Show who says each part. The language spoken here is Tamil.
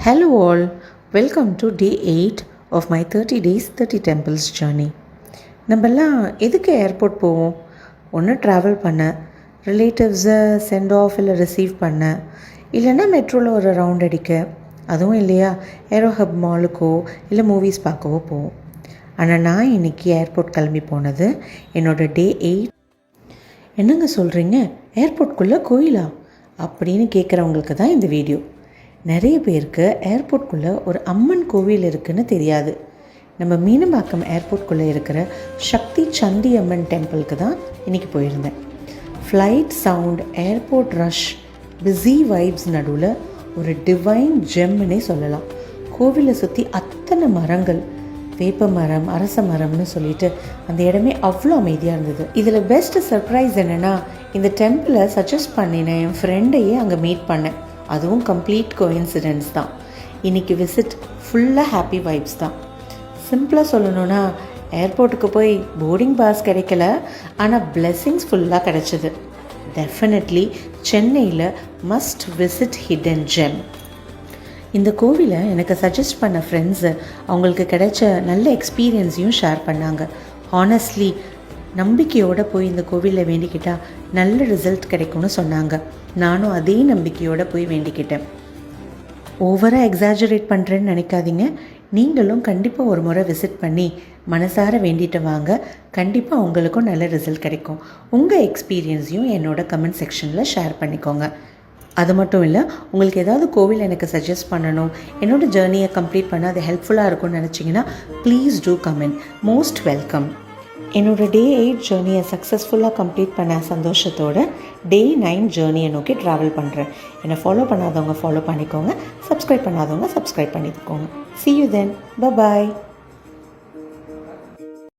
Speaker 1: Hello all, welcome to day 8 of my 30 days 30 temples journey. நம்மெல்லாம் எதுக்கு ஏர்போர்ட் போவோம்? ஒன்று ட்ராவல் பண்ண, ரிலேட்டிவ்ஸை சென்ட் ஆஃப் இல்லை ரிசீவ் பண்ண, இல்லைன்னா மெட்ரோவில் ஒரு ரவுண்ட் அடிக்க, அதுவும் இல்லையா ஏரோ ஹப் மாலுக்கோ இல்லை மூவிஸ் பார்க்கவோ போவோம். ஆனால் நான் இன்றைக்கி ஏர்போர்ட் கிளம்பி போனது என்னோடய டே 8. என்னங்க சொல்கிறீங்க, ஏர்போர்ட்குள்ளே கோயிலா அப்படின்னு கேட்குறவங்களுக்கு தான் இந்த வீடியோ. நிறைய பேருக்கு ஏர்போர்ட்குள்ளே ஒரு அம்மன் கோவில் இருக்குதுன்னு தெரியாது. நம்ம மீனம்பாக்கம் ஏர்போர்ட்குள்ளே இருக்கிற சக்தி சண்டி அம்மன் டெம்பிளுக்கு தான் இன்றைக்கி போயிருந்தேன். Flight sound, airport rush, busy vibes நடுவில் ஒரு டிவைன் ஜெம்முன்னே சொல்லலாம். கோவிலை சுற்றி அத்தனை மரங்கள், வேப்ப மரம், அரச மரம்னு சொல்லிட்டு அந்த இடமே அவ்வளோ அமைதியாக இருந்தது. இதில் பெஸ்ட் சர்ப்ரைஸ் என்னென்னா, இந்த டெம்பிளை சஜஸ்ட் பண்ணின என் ஃப்ரெண்டையே அங்கே மீட் பண்ணேன். அதுவும் கம்ப்ளீட் கோஇன்சிடென்ஸ் தான். இன்றைக்கி விசிட் ஃபுல்லாக ஹாப்பி வைப்ஸ் தான். சிம்பிளாக சொல்லணுன்னா, ஏர்போர்ட்டுக்கு போய் போர்டிங் பாஸ் கிடைக்கல, ஆனால் பிளெஸ்ஸிங்ஸ் ஃபுல்லாக கிடைச்சிது. டெஃபினெட்லி சென்னையில் மஸ்ட் விசிட் ஹிடன் ஜெம். இந்த கோவிலை எனக்கு சஜஸ்ட் பண்ண ஃப்ரெண்ட்ஸு அவங்களுக்கு கிடைச்ச நல்ல எக்ஸ்பீரியன்ஸையும் ஷேர் பண்ணாங்க. ஹானஸ்ட்லி நம்பிக்கையோடு போய் இந்த கோவிலில் வேண்டிக்கிட்டால் நல்ல ரிசல்ட் கிடைக்கும்னு சொன்னாங்க. நானும் அதே நம்பிக்கையோடு போய் வேண்டிக்கிட்டேன். ஓவராக எக்ஸாஜரேட் பண்ணுறேன்னு நினைக்காதீங்க. நீங்களும் கண்டிப்பாக ஒரு முறை விசிட் பண்ணி மனசார வேண்டிட்டு வாங்க. கண்டிப்பாக உங்களுக்கும் நல்ல ரிசல்ட் கிடைக்கும். உங்கள் எக்ஸ்பீரியன்ஸையும் என்னோட கமெண்ட் செக்ஷனில் ஷேர் பண்ணிக்கோங்க. அது மட்டும் இல்லை, உங்களுக்கு ஏதாவது கோவில் எனக்கு சஜஸ்ட் பண்ணணும், என்னோடய ஜேர்னியை கம்ப்ளீட் பண்ண அது ஹெல்ப்ஃபுல்லாக இருக்கும்னு நினச்சிங்கன்னா please do comment. Most welcome. என்னோடய டே 8 ஜேர்னியை சக்ஸஸ்ஃபுல்லாக கம்ப்ளீட் பண்ண சந்தோஷத்தோடு டே 9 ஜேர்னியை நோக்கி ட்ராவல் பண்ணுறேன். என்னை ஃபாலோ பண்ணாதவங்க ஃபாலோ பண்ணிக்கோங்க, சப்ஸ்கிரைப் பண்ணாதவங்க சப்ஸ்கிரைப் பண்ணிக்கோங்க. See you then. Bye-bye.